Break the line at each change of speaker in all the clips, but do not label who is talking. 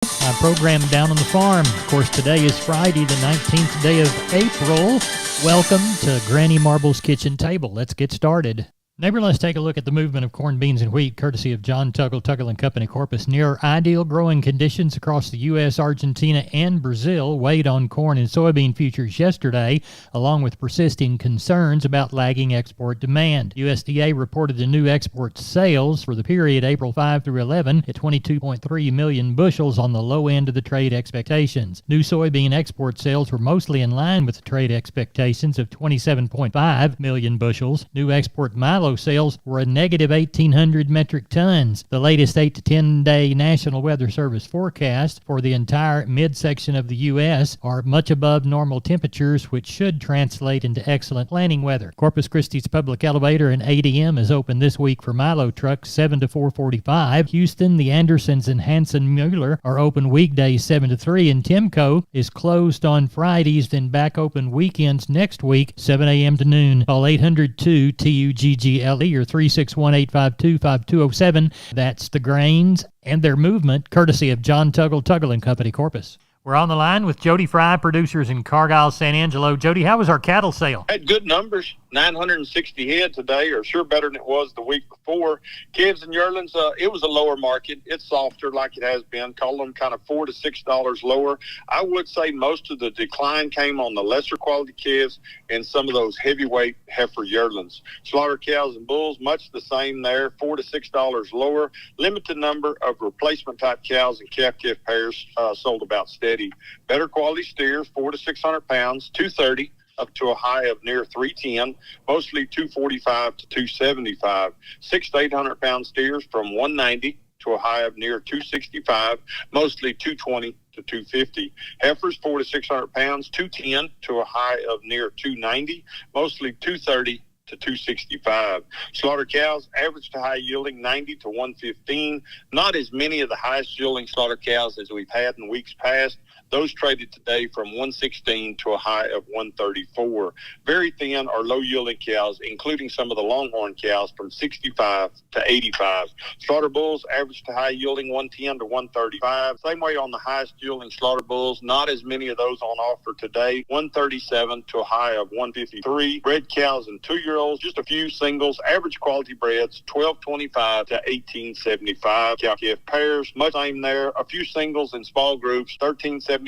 Our program Down on the Farm. Of course, today is Friday, the 19th day of April. Welcome to Granny Marble's Kitchen Table. Let's get started. Neighbor, let's take a look at the movement of corn, beans, and wheat, courtesy of John Tuggle & Company, Corpus. Near ideal growing conditions across the U.S., Argentina, and Brazil weighed on corn and soybean futures yesterday, along with persisting concerns about lagging export demand. USDA reported the new export sales for the period April 5 through 11 at 22.3 million bushels on the low end of the trade expectations. New soybean export sales were mostly in line with the trade expectations of 27.5 million bushels. New export milo sales were a negative 1,800 metric tons. The latest 8 to 10 day National Weather Service forecast for the entire midsection of the U.S. are much above normal temperatures, which should translate into excellent planting weather. Corpus Christi's public elevator and ADM is open this week for milo trucks 7 to 4:45. Houston, the Andersons, and Hanson Mueller are open weekdays 7 to 3, and Timco is closed on Fridays, then back open weekends next week 7 a.m. to noon. Call 802-TUGGLE or 361-852-5207. That's the grains and their movement, courtesy of John Tuggle & Company, Corpus. We're on the line with Jody Fry, producers in Cargyle, San Angelo. Jody, how was our cattle sale?
Had good numbers. 960 head today, or sure better than it was the week before. Calves and yearlings, it was a lower market. It's softer like it has been. Call them kind of $4 to $6 lower. I would say most of the decline came on the lesser quality calves and some of those heavyweight heifer yearlings. Slaughter cows and bulls, much the same there, $4 to $6 lower. Limited number of replacement type cows and calf pairs sold about steady. Better quality steers, 400 to 600 pounds, 230. Up to a high of near 310, mostly 245 to 275. 600 to 800 pound steers from 190 to a high of near 265, mostly 220 to 250. Heifers 400 to 600 pounds, 210 to a high of near 290, mostly 230 to 265. Slaughter cows, average to high yielding 90 to 115. Not as many of the highest yielding slaughter cows as we've had in weeks past. Those traded today from 116 to a high of 134. Very thin or low-yielding cows, including some of the longhorn cows, from 65 to 85. Slaughter bulls, average to high yielding 110 to 135. Same way on the highest yielding slaughter bulls. Not as many of those on offer today. 137 to a high of 153. Bred cows and 2-year-olds, just a few singles. Average quality breds, 1225 to 1875. Cow calf pairs, much same there. A few singles in small groups, 1375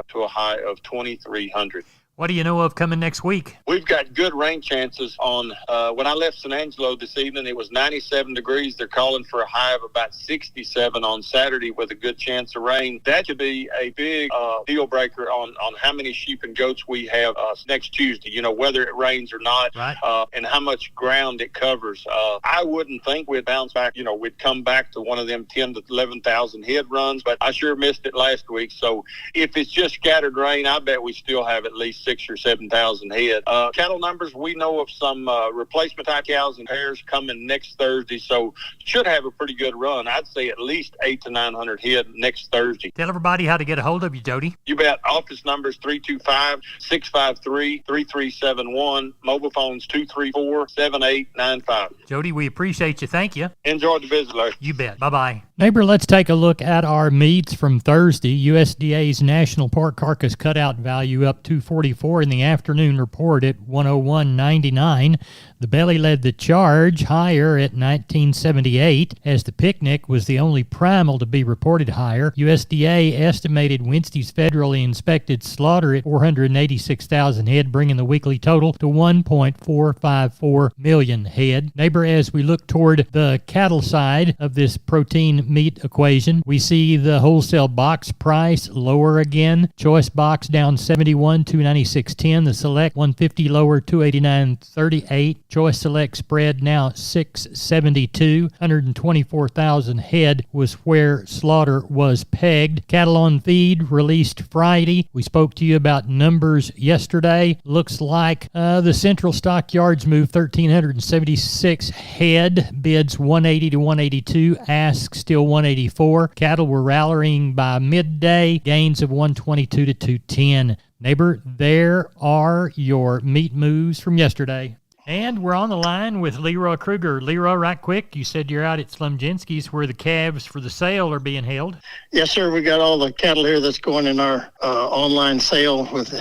to a high of 2,300.
What do you know of coming next week?
We've got good rain chances on, when I left San Angelo this evening, it was 97 degrees. They're calling for a high of about 67 on Saturday with a good chance of rain. That could be a big deal breaker on how many sheep and goats we have next Tuesday, whether it rains or not,
right.
And how much ground it covers. I wouldn't think we'd bounce back, we'd come back to one of them 10 to 11,000 head runs, but I sure missed it last week. So if it's just scattered rain, I bet we still have at least 6,000 or 7,000 head. Cattle numbers, we know of some replacement type cows and pairs coming next Thursday, so should have a pretty good run. I'd say at least 800 to 900 head next Thursday.
Tell everybody how to get a hold of you, Jody.
You bet. Office numbers 325-653-3371. Mobile phones 234-7895.
Jody, we appreciate you. Thank you.
Enjoyed the visit, Larry.
You bet. Bye-bye. Neighbor, let's take a look at our meats from Thursday. USDA's National Pork Carcass Cutout Value up 244 in the afternoon report at 101.99. The belly led the charge higher at 1978, as the picnic was the only primal to be reported higher. USDA estimated Wednesday's federally inspected slaughter at 486,000 head, bringing the weekly total to 1.454 million head. Neighbor, as we look toward the cattle side of this protein meat equation, we see the wholesale box price lower again. Choice box down 71, 296.10. The select 150 lower, 289.38. Choice Select spread now 672. 124,000 head was where slaughter was pegged. Cattle on feed released Friday. We spoke to you about numbers yesterday. Looks like the Central Stockyards moved 1,376 head. Bids 180 to 182. Ask still 184. Cattle were rallying by midday. Gains of 122 to 210. Neighbor, there are your meat moves from yesterday. And we're on the line with Leroy Kruger. Leroy, right quick, you said you're out at Slumjinski's where the calves for the sale are being held.
Yes, sir. We got all the cattle here that's going in our online sale with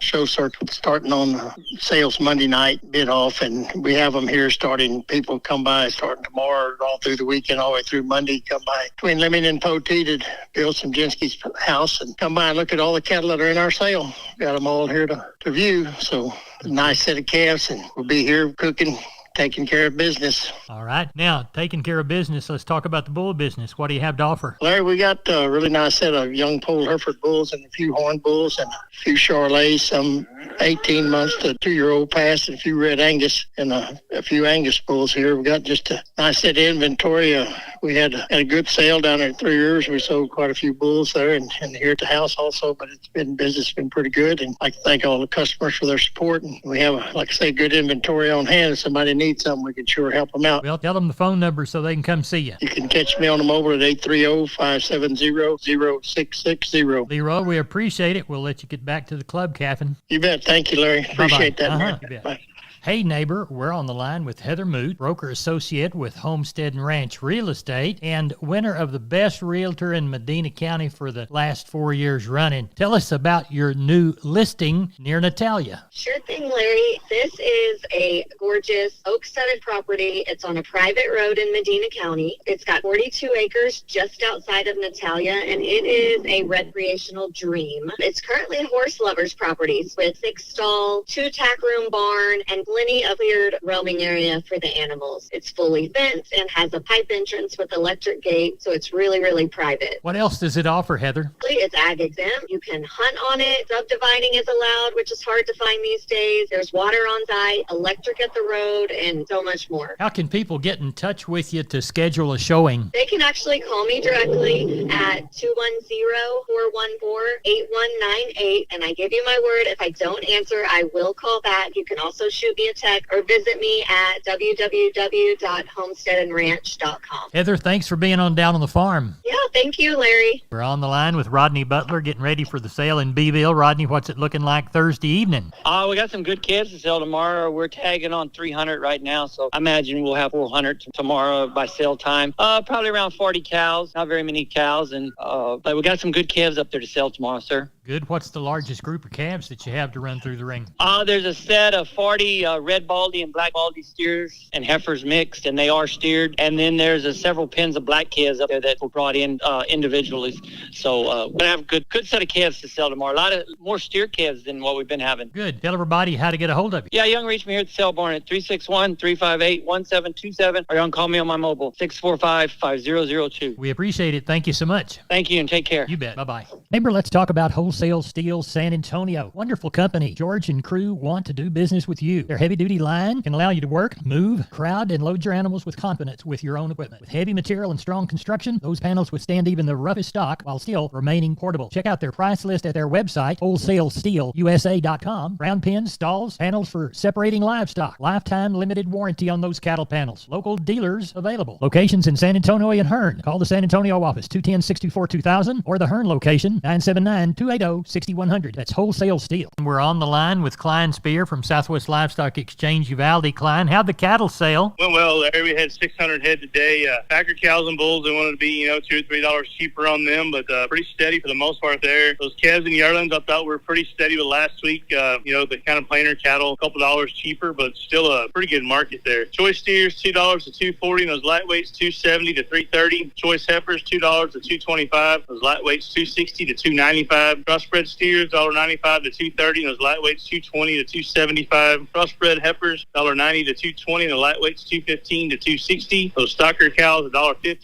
show starting on sales Monday night, bid off, and we have them here starting. People come by starting tomorrow, all through the weekend, all the way through Monday. Come by between Lemon and Poteet to Bill Slumjinski's house and come by and look at all the cattle that are in our sale. Got them all here to view. So a nice set of calves, and we'll be here cooking, taking care of business.
All right. Now, taking care of business, let's talk about the bull business. What do you have to offer?
Larry, we got a really nice set of young Pole Hereford bulls and a few horn bulls and a few Charolais, some 18 months to 2-year-old pass, and a few Red Angus and a few Angus bulls here. We got just a nice set of inventory. We had a good sale down there at 3 Rivers. We sold quite a few bulls there and here at the house also, but business has been pretty good. And I'd like to thank all the customers for their support. And we have, like I say, good inventory on hand. If somebody needs something, we can sure help them out.
Well, tell them the phone number so they can come see you.
You can catch me on the mobile at 830-570-0660.
Leroy, we appreciate it. We'll let you get back to the club caffing.
You bet. Thank you, Larry. Appreciate that, man.
You bet.
Bye.
Hey, neighbor, we're on the line with Heather Moot, broker associate with Homestead and Ranch Real Estate and winner of the best realtor in Medina County for the last 4 years running. Tell us about your new listing near Natalia.
Sure thing, Larry. This is a gorgeous oak-studded property. It's on a private road in Medina County. It's got 42 acres just outside of Natalia, and it is a recreational dream. It's currently a horse lover's properties with 6-stall, 2-tack room barn, and plenty of cleared roaming area for the animals. It's fully fenced and has a pipe entrance with electric gate, so it's really, really private.
What else does it offer, Heather?
It's ag exempt. You can hunt on it. Subdividing is allowed, which is hard to find these days. There's water on site, electric at the road, and so much more.
How can people get in touch with you to schedule a showing?
They can actually call me directly at 210-414-8198, and I give you my word, if I don't answer, I will call back. You can also shoot me a text or visit me at www.homesteadandranch.com.
Heather, thanks for being on Down on the Farm.
Yeah, thank you, Larry.
We're on the line with Rodney Butler getting ready for the sale in Beeville. Rodney, what's it looking like Thursday evening?
We got some good calves to sell tomorrow. We're tagging on 300 right now, so I imagine we'll have 400 tomorrow by sale time. Probably around 40 cows, not very many cows, and but we got some good calves up there to sell tomorrow, sir.
Good. What's the largest group of calves that you have to run through the ring?
There's a set of 40 red baldy and black baldy steers and heifers mixed, and they are steered. And then there's several pens of black calves up there that were brought in individually. So we're going to have a good set of calves to sell tomorrow. A lot of more steer calves than what we've been having.
Good. Tell everybody how to get a hold of you.
Yeah, you can reach me here at the sale barn at 361-358-1727, or you can call me on my mobile, 645-5002.
We appreciate it. Thank you so much.
Thank you, and take care.
You bet. Bye-bye. Neighbor, let's talk about Wholesale Steel San Antonio. Wonderful company. George and crew want to do business with you. Their heavy-duty line can allow you to work, move, crowd, and load your animals with confidence with your own equipment. With heavy material and strong construction, those panels withstand even the roughest stock while still remaining portable. Check out their price list at their website, wholesalesteelusa.com. Round pins, stalls, panels for separating livestock. Lifetime limited warranty on those cattle panels. Local dealers available. Locations in San Antonio and Hearn. Call the San Antonio office, 210-624-2000, or the Hearn location, 979-280-6100. That's Wholesale Steel. We're on the line with Klein Spear from Southwest Livestock Exchange Uvalde. Klein, how'd the cattle sale?
Went well, Larry. We had 600 head today. Packer cows and bulls, they wanted to be, $2 or $3 cheaper on them, but pretty steady for the most part there. Those calves and yearlings, I thought were pretty steady with last week. The kind of plainer cattle, a couple dollars cheaper, but still a pretty good market there. Choice steers, $2 to $2.40, and those lightweights, $2.70 to $3.30. Choice heifers, $2 to $2.25. Those lightweights, $2.60 to $2.95. Crossbred steers, $1.95 to $2.30, and those lightweights, $2.20 to $2.75. Crossbred heifers, $1.90 to $2.20, and the lightweights, $2.15 to $2.60. Those stocker cows, $1.50 to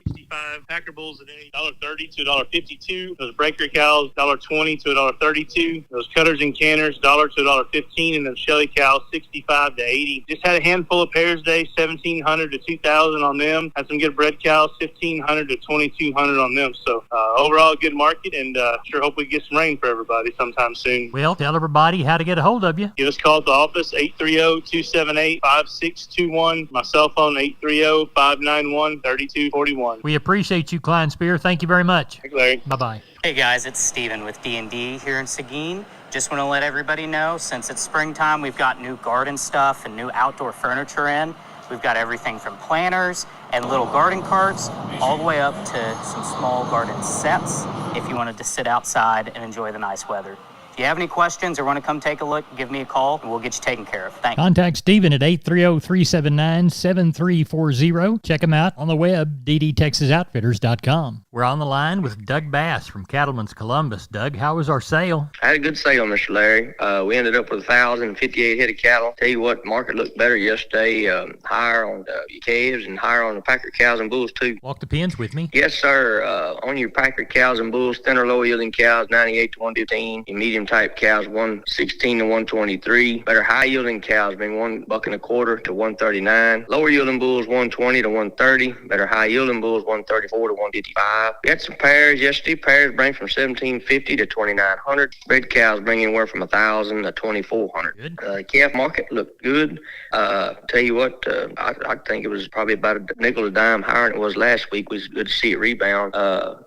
$1.65. Packer bulls today, $1.30 to $1.52. Those breaker cows, $1.20 to $1.32. Those cutters and canners, $1 to $1.15, and those Shelly cows, $65 to $80. Just had a handful of pairs today, $1,700 to $2,000 on them. Had some good bred cows, $1,500 to $2,200 on them. So overall, a good market, and sure hope we get some rain for everybody sometime soon.
Well, tell everybody how to get a hold of you.
Give us a call at the office, 830-278-5621. My cell phone, 830-591-3241.
We appreciate you, Klein Spear. Thank you very much.
Thanks, Larry.
Bye-bye.
Hey guys, it's Steven with D&D here in Seguin. Just want to let everybody know, since it's springtime, we've got new garden stuff and new outdoor furniture in. We've got everything from planters and little garden carts all the way up to some small garden sets if you wanted to sit outside and enjoy the nice weather. If you have any questions or want to come take a look, give me a call and we'll get you taken care of. Thanks.
Contact Stephen at 830-379-7340. Check him out on the web, ddtexasoutfitters.com. We're on the line with Doug Bass from Cattleman's Columbus. Doug, how was our sale?
I had a good sale, Mr. Larry. We ended up with 1,058 head of cattle. Tell you what, market looked better yesterday. Higher on the calves and higher on the Packer cows and bulls, too.
Walk the pens with me.
Yes, sir. On your Packer cows and bulls, thinner, low-yielding cows, 98 to 115. Your medium-type cows, 116 to 123. Better high-yielding cows, been $1.25 to 139. Lower-yielding bulls, 120 to 130. Better high-yielding bulls, 134 to 155. We had some pairs yesterday. Pairs bring from 1,750 to 2,900. Red cows bring anywhere from 1,000 to 2,400. Calf market looked good. Tell you what, I think it was probably about a nickel a dime higher than it was last week. It was good to see it rebound.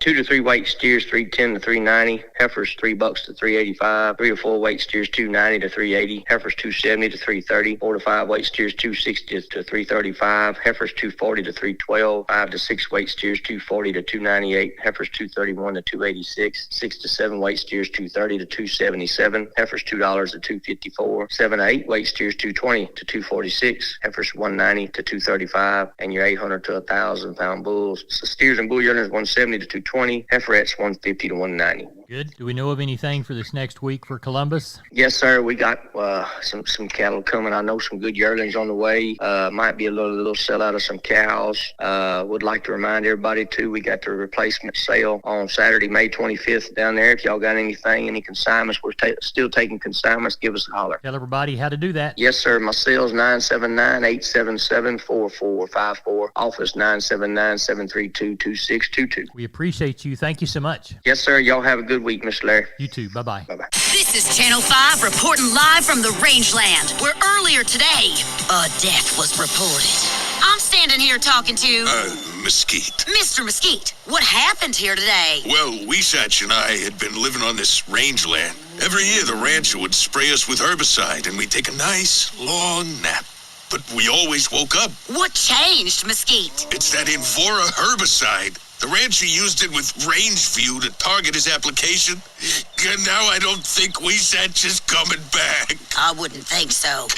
2 to 3 weight steers, 310 to 390. Heifers, $3 to 385. 3 to 4 weight steers, 290 to 380. Heifers, 270 to 330. 4 to 5 weight steers, 260 to 335. Heifers, 240 to 312. 5 to 6 weight steers, 240 to 298. Heifers, 231 to 286. 6 to 7 weight steers, 230 to 277. Heifers, $2 to 254. 7 to 8 weight steers, 220 to 246. Heifers, 190 to 235. And your 800 to 1,000 pound bulls. So steers and bull yearlings, 170 to 220. Heiferettes, 150 to 190.
Good. Do we know of anything for this next week for Columbus?
Yes, sir. We got some cattle coming. I know some good yearlings on the way. Might be a little sellout of some cows. Would like to remind everybody, too, we got the replacement sale on Saturday, May 25th down there. If y'all got anything, any consignments, we're still taking consignments. Give us a holler.
Tell everybody how to do that.
Yes, sir. My cell's 979-877-4454. Office 979-732-2622.
We appreciate you. Thank you so much.
Yes, sir. Y'all have a good week, Mr. Larry.
You too. Bye-bye.
Bye-bye.
This is Channel 5 reporting live from the rangeland, where earlier today, a death was reported. I'm standing here talking to...
Mesquite.
Mr. Mesquite, what happened here today?
Well, Weesatch and I had been living on this rangeland. Every year, the rancher would spray us with herbicide, and we'd take a nice, long nap. But we always woke up.
What changed, Mesquite?
It's that Invora herbicide. The rancher used it with Rangeview to target his application, and now I don't think Weesatch is coming back.
I wouldn't think so.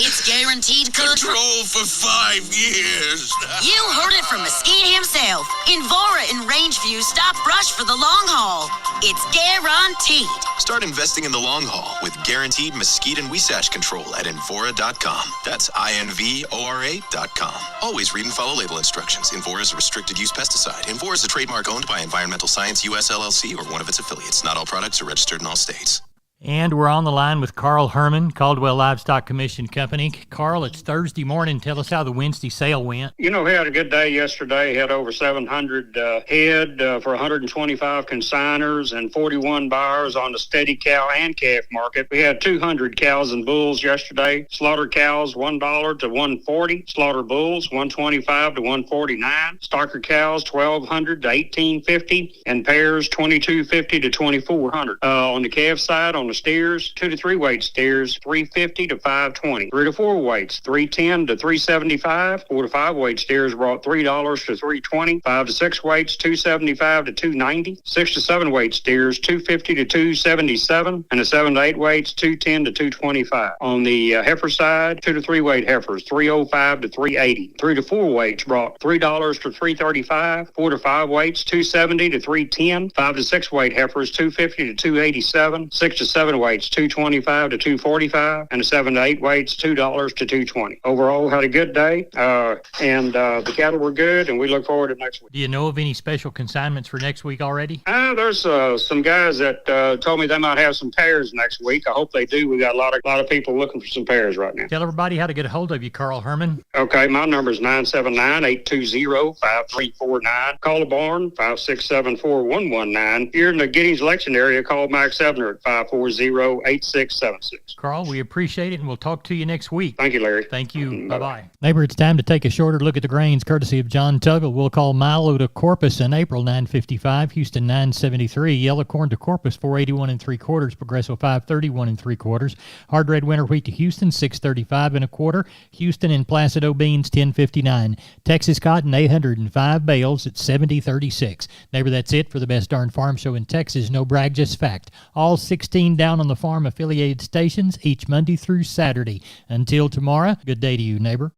It's guaranteed
control for 5 years.
You heard it from Mesquite himself. Invora and Rangeview stop brush for the long haul. It's guaranteed.
Start investing in the long haul with guaranteed Mesquite and Weesatch control at Invora.com. That's INVORA.com. Always read and follow label instructions. Invora is a restricted use pesticide. Invora is a trademark owned by Environmental Science US LLC or one of its affiliates. Not all products are registered in all states.
And we're on the line with Carl Herman, Caldwell Livestock Commission Company. Carl, it's Thursday morning. Tell us how the Wednesday sale went.
You know, we had a good day yesterday. Had over 700 head for 125 consigners and 41 buyers on the steady cow and calf market. We had 200 cows and bulls yesterday. Slaughter cows, $1 to $140. Slaughter bulls, $125 to $149. Stocker cows, $1,200 to $1,850. And pairs, $2,250 to $2,400. On the calf side, on the steers, 2 to 3 weight steers, $350 to $520. 3 to 4 weights, $310 to $375. 4 to 5 weight steers brought $3 to $320. 5 to 6 weights, $275 to $290. 6 to 7 weight steers, $250 to $277. And the 7 to 8 weights, $210 to $225. On the heifer side, 2 to 3 weight heifers, $305 to $380. 3 to 4 weights brought $3 to $335. 4 to 5 weights, $270 to $310. 5 to 6 weight heifers, $250 to $287. 6 to 7 weights, $225 to $245, and the 7 to 8 weights, $2 to $220. Overall, had a good day, and the cattle were good, and we look forward to next week.
Do you know of any special consignments for next week already?
There's some guys that told me they might have some pairs next week. I hope they do. We got a lot of people looking for some pairs right now.
Tell everybody how to get a hold of you, Carl Herman.
Okay, my number is 979-820-5349. Call the barn, 567-4119. Here in the Giddings election area, call Max Ebner at 540 840-840-8676.
Carl, we appreciate it, and we'll talk to you next week.
Thank you, Larry.
Thank you. Bye-bye. Neighbor, it's time to take a shorter look at the grains, courtesy of John Tuggle. We'll call Milo to Corpus in April, 955, Houston 973, yellow corn to Corpus 481 3/4, Progresso 531 3/4, hard red winter wheat to Houston 635 1/4, Houston and Placido beans 1059, Texas cotton 805 bales at 70.36. Neighbor, that's it for the Best Darn Farm Show in Texas. No brag, just fact. All 16 Down on the Farm affiliated stations each Monday through Saturday. Until tomorrow, good day to you, neighbor.